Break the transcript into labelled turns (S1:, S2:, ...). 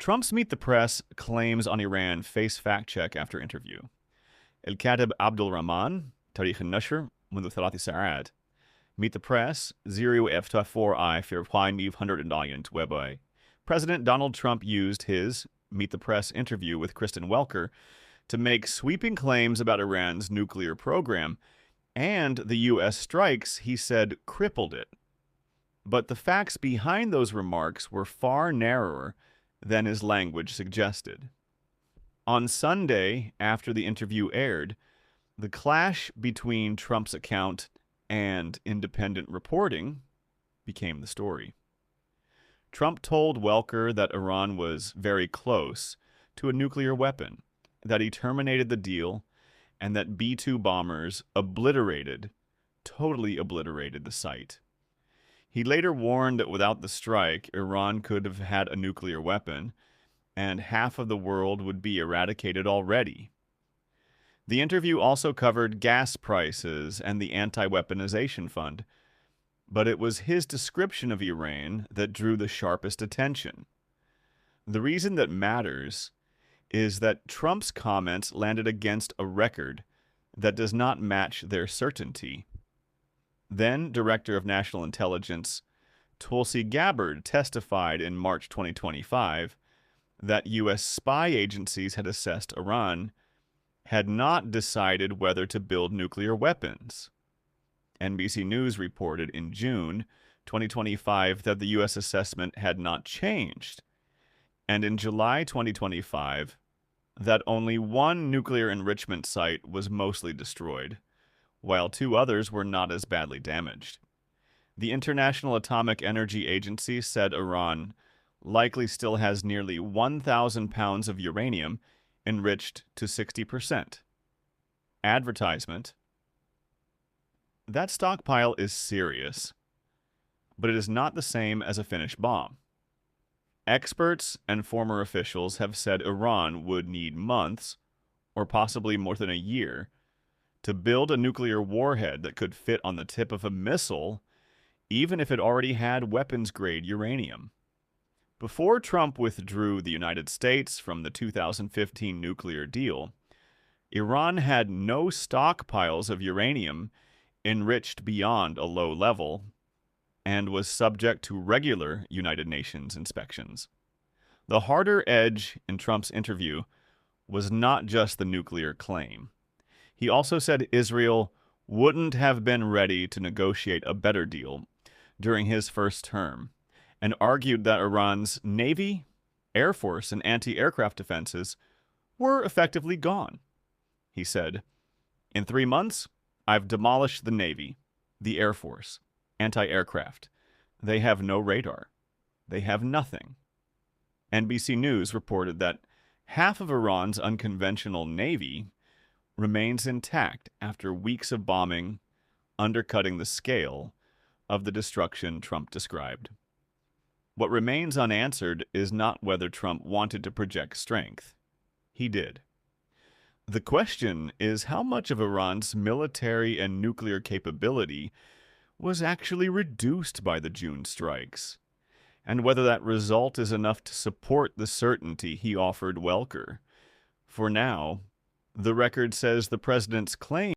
S1: Trump's Meet the Press claims on Iran face fact-check after interview. الكاتب عبد الرحمن تاريخ النشر منذ 3 ساعات. Meet the Press 0F4I für Pine 100 website. President Donald Trump used his Meet the Press interview with Kristen Welker to make sweeping claims about Iran's nuclear program and the U.S. strikes he said crippled it. But the facts behind those remarks were far narrower than his language suggested. On Sunday, after the interview aired, the clash between Trump's account and independent reporting became the story. Trump told Welker that Iran was very close to a nuclear weapon, that he terminated the deal, and that B-2 bombers totally obliterated the site. He later warned that without the strike, Iran could have had a nuclear weapon, and half of the world would be eradicated already. The interview also covered gas prices and the Anti-Weaponization Fund, but it was his description of Iran that drew the sharpest attention. The reason that matters is that Trump's comments landed against a record that does not match their certainty. Then Director of National Intelligence Tulsi Gabbard testified in March 2025 that U.S. spy agencies had assessed Iran had not decided whether to build nuclear weapons. NBC News reported in June 2025 that the U.S. assessment had not changed, and in July 2025 that only one nuclear enrichment site was mostly destroyed, while 2 others were not as badly damaged. The International Atomic Energy Agency said Iran likely still has nearly 1,000 pounds of uranium enriched to 60%. Advertisement. That stockpile is serious, but it is not the same as a finished bomb. Experts and former officials have said Iran would need months, or possibly more than a year, to build a nuclear warhead that could fit on the tip of a missile, even if it already had weapons-grade uranium. Before Trump withdrew the United States from the 2015 nuclear deal, Iran had no stockpiles of uranium enriched beyond a low level and was subject to regular United Nations inspections. The harder edge in Trump's interview was not just the nuclear claim. He also said Israel wouldn't have been ready to negotiate a better deal during his first term, and argued that Iran's Navy, Air Force, and anti-aircraft defenses were effectively gone. He said, "In 3 months, I've demolished the Navy, the Air Force, anti-aircraft. They have no radar. They have nothing." NBC News reported that half of Iran's unconventional Navy remains intact after weeks of bombing, undercutting the scale of the destruction Trump described. What remains unanswered is not whether Trump wanted to project strength. He did. The question is how much of Iran's military and nuclear capability was actually reduced by the June strikes, and whether that result is enough to support the certainty he offered Welker. For now, the record says the president's claim